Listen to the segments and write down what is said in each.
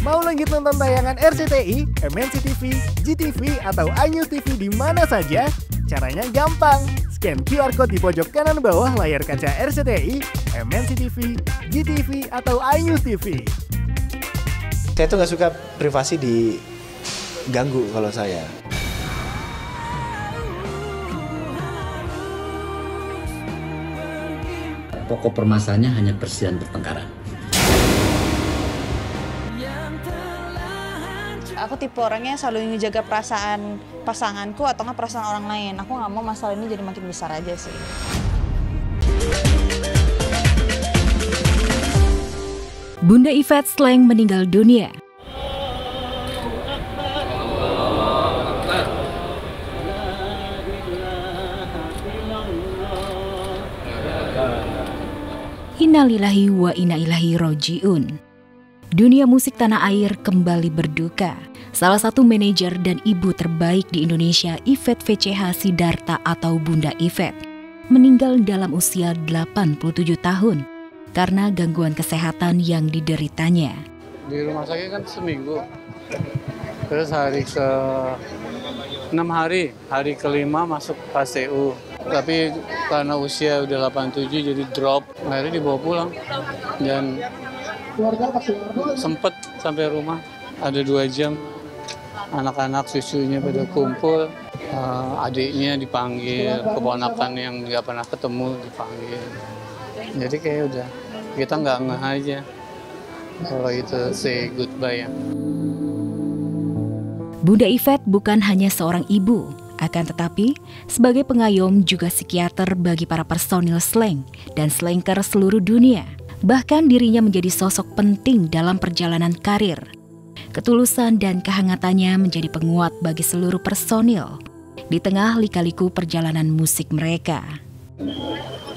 Mau lanjut nonton tayangan RCTI, MNC TV, GTV, atau iNews TV di mana saja? Caranya gampang. Scan QR Code di pojok kanan bawah layar kaca RCTI, MNC TV, GTV, atau iNews TV. Saya tuh nggak suka privasi diganggu kalau saya. Pokok permasalahannya hanya persisian pertengkaran. Aku tipe orangnya selalu ngejaga perasaan pasanganku atau nggak perasaan orang lain. Aku nggak mau masalah ini jadi makin besar aja sih. Bunda Yvette Sleng meninggal dunia. Innalillahi wa inna ilaihi roji'un. Dunia musik tanah air kembali berduka. Salah satu manajer dan ibu terbaik di Indonesia, Yvette VCH Sidarta atau Bunda Yvette, meninggal dalam usia 87 tahun karena gangguan kesehatan yang dideritanya. Di rumah sakit kan seminggu, terus hari ke-6 hari kelima masuk PCU. Tapi karena usia udah 87 jadi drop, akhirnya dibawa pulang. Dan sempet sampai rumah ada 2 jam, anak-anak cucunya pada kumpul, adiknya dipanggil, keponakan yang nggak pernah ketemu dipanggil. Jadi kayak udah kita nggak ngeh aja kalau itu say goodbye ya. Bunda Yvette bukan hanya seorang ibu, akan tetapi sebagai pengayom juga psikiater bagi para personil Sleng dan Slengker seluruh dunia. Bahkan dirinya menjadi sosok penting dalam perjalanan karir. Ketulusan dan kehangatannya menjadi penguat bagi seluruh personil di tengah lika-liku perjalanan musik mereka.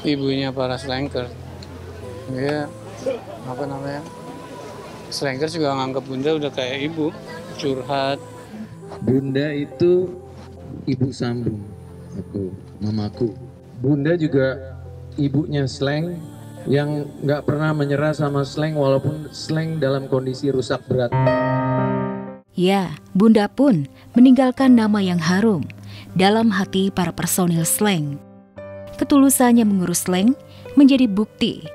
Ibunya para Slengker, dia Slengker juga nganggap Bunda udah kayak ibu, curhat. Bunda itu ibu sambung aku, mamaku. Bunda juga ibunya Sleng yang nggak pernah menyerah sama Sleng walaupun Sleng dalam kondisi rusak berat. Ya, Bunda pun meninggalkan nama yang harum dalam hati para personil Sleng. Ketulusannya mengurus Sleng menjadi bukti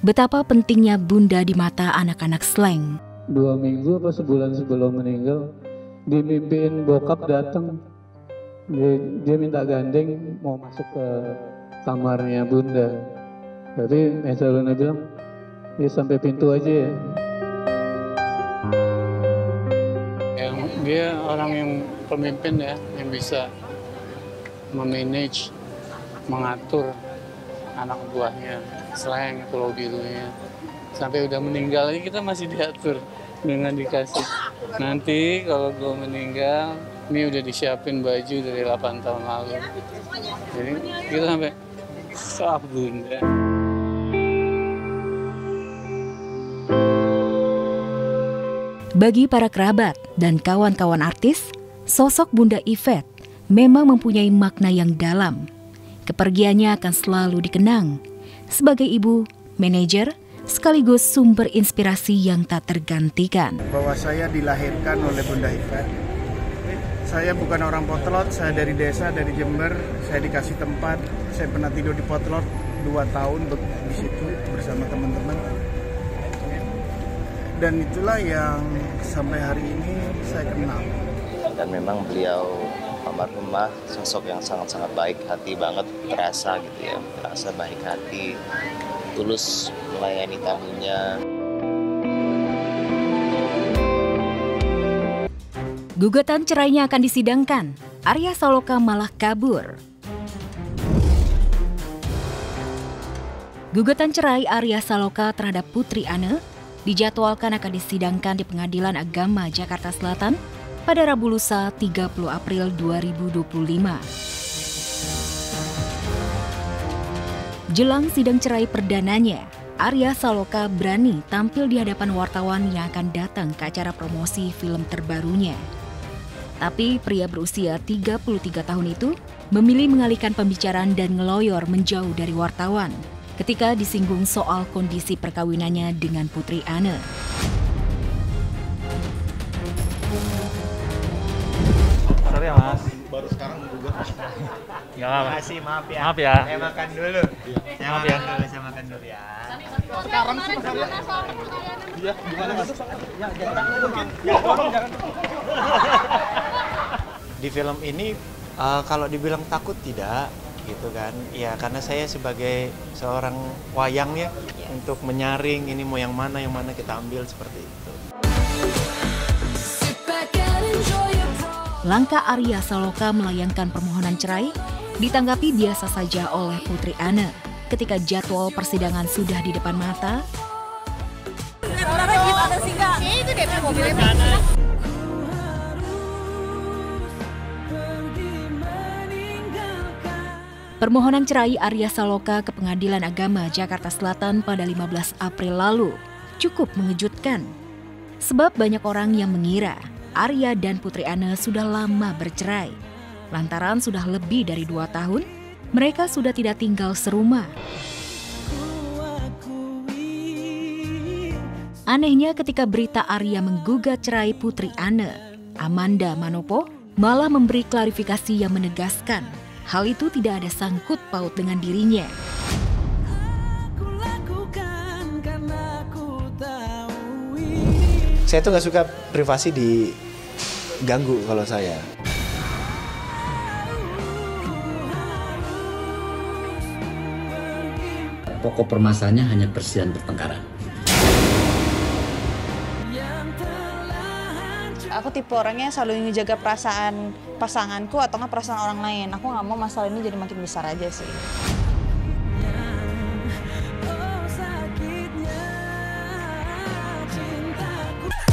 betapa pentingnya Bunda di mata anak-anak Sleng. 2 minggu atau sebulan sebelum meninggal, dimimpiin bokap datang. Dia minta gandeng mau masuk ke kamarnya Bunda. Tapi Esa Luna bilang, ya sampai pintu aja ya. Dia orang yang pemimpin ya, yang bisa memanage, mengatur anak buahnya, Sleng, Pulau Birunya. Sampai udah meninggal aja kita masih diatur dengan dikasih. Nanti kalau gue meninggal, ini udah disiapin baju dari 8 tahun lalu. Jadi kita sampai, sah Bunda. Bagi para kerabat dan kawan-kawan artis, sosok Bunda Yvette memang mempunyai makna yang dalam. Kepergiannya akan selalu dikenang sebagai ibu, manajer, sekaligus sumber inspirasi yang tak tergantikan. Bahwa saya dilahirkan oleh Bunda Yvette. Saya bukan orang Potlot, saya dari desa, dari Jember. Saya dikasih tempat, saya pernah tidur di Potlot 2 tahun di situ bersama teman-teman. Dan itulah yang sampai hari ini saya kenal. Dan memang beliau almarhumah sosok yang sangat-sangat baik hati banget, terasa gitu ya, terasa baik hati, tulus melayani tamunya. Gugatan cerainya akan disidangkan, Arya Saloka malah kabur. Gugatan cerai Arya Saloka terhadap Putri Anne dijadwalkan akan disidangkan di Pengadilan Agama Jakarta Selatan pada Rabu lusa 30 April 2025. Jelang sidang cerai perdananya, Arya Saloka berani tampil di hadapan wartawan yang akan datang ke acara promosi film terbarunya. Tapi pria berusia 33 tahun itu memilih mengalihkan pembicaraan dan ngeloyor menjauh dari wartawan ketika disinggung soal kondisi perkawinannya dengan Putri Anne. ya Mas. Baru sekarang juga. Ya Mas. Makasih, maaf ya. Maaf ya. Saya makan dulu. Maaf ya. Saya makan dulu ya. Sekarang sih iya, gimana Mas? Ya, jangan. Di film ini kalau dibilang takut tidak gitu kan. Ya karena saya sebagai seorang wayang ya untuk menyaring ini mau yang mana kita ambil seperti itu. Langkah Arya Saloka melayangkan permohonan cerai ditanggapi biasa saja oleh Putri Anne. Ketika jadwal persidangan sudah di depan mata, permohonan cerai Arya Saloka ke Pengadilan Agama Jakarta Selatan pada 15 April lalu cukup mengejutkan. Sebab banyak orang yang mengira Arya dan Putri Anne sudah lama bercerai. Lantaran sudah lebih dari 2 tahun, mereka sudah tidak tinggal serumah. Anehnya ketika berita Arya menggugat cerai Putri Anne, Amanda Manopo malah memberi klarifikasi yang menegaskan hal itu tidak ada sangkut paut dengan dirinya. Saya tuh nggak suka privasi diganggu kalau saya. Pokok permasalahannya hanya persediaan pertengkaran. Aku tipe orangnya selalu ngejaga perasaan pasanganku atau nggak perasaan orang lain. Aku nggak mau masalah ini jadi makin besar aja sih.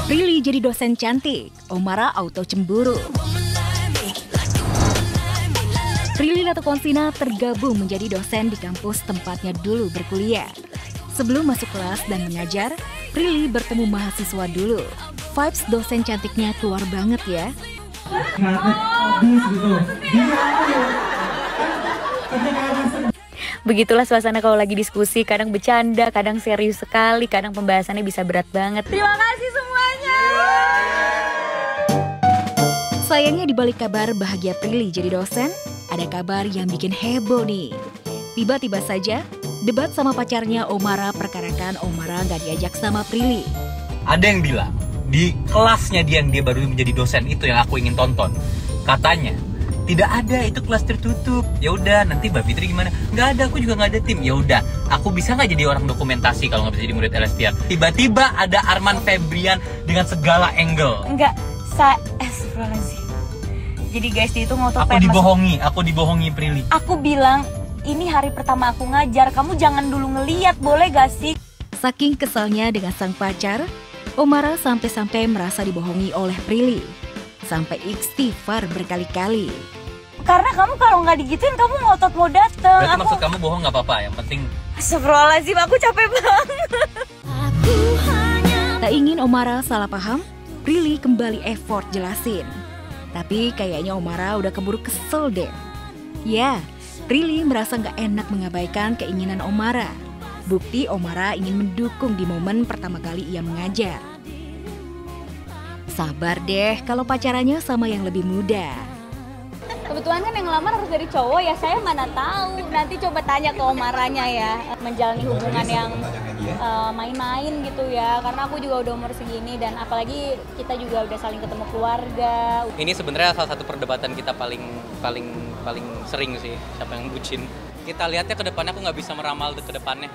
Prilly jadi dosen cantik, Omara auto cemburu. Prilly Latukonsina tergabung menjadi dosen di kampus tempatnya dulu berkuliah. Sebelum masuk kelas dan mengajar, Prilly bertemu mahasiswa dulu. Vibes dosen cantiknya keluar banget ya. Begitulah suasana kalau lagi diskusi, kadang bercanda, kadang serius sekali, kadang pembahasannya bisa berat banget. Terima kasih semuanya. Sayangnya di balik kabar bahagia Prilly jadi dosen, ada kabar yang bikin heboh nih. Tiba-tiba saja, debat sama pacarnya Omara perkarakan Omara gak diajak sama Prilly. Ada yang bilang, di kelasnya dia yang dia baru menjadi dosen itu yang aku ingin tonton. Katanya, tidak ada, itu kelas tertutup. Ya udah, nanti Mbak Fitri gimana? Nggak ada, aku juga nggak ada tim. Ya udah, aku bisa nggak jadi orang dokumentasi kalau nggak bisa jadi murid LSPR? Tiba-tiba ada Arman Febrian dengan segala angle. Enggak, astagfirullahaladzim. Jadi guys, dia itu ngotot Aku dibohongi Prilly. Aku bilang, ini hari pertama aku ngajar, kamu jangan dulu ngeliat, boleh gak sih? Saking kesalnya dengan sang pacar, Omara sampai-sampai merasa dibohongi oleh Prilly. Sampai istighfar berkali-kali. Karena kamu kalau nggak digituin kamu ngotot mau dateng. Berarti maksud kamu bohong nggak apa-apa, yang penting. Astagfirullahaladzim, aku capek banget. Tak ingin Omara salah paham, Prilly kembali effort jelasin. Tapi kayaknya Omara udah keburu kesel deh. Ya, Prilly merasa nggak enak mengabaikan keinginan Omara. Bukti Omara ingin mendukung di momen pertama kali ia mengajar. Sabar deh kalau pacarannya sama yang lebih muda. Kebetulan kan yang ngelamar harus dari cowok ya, saya mana tahu. Nanti coba tanya ke Omaranya ya. Menjalani hubungan yang main-main gitu ya. Karena aku juga udah umur segini dan apalagi kita juga udah saling ketemu keluarga. Ini sebenarnya salah satu perdebatan kita paling sering sih, siapa yang bucin. Kita lihatnya ke depannya, aku nggak bisa meramal ke depannya.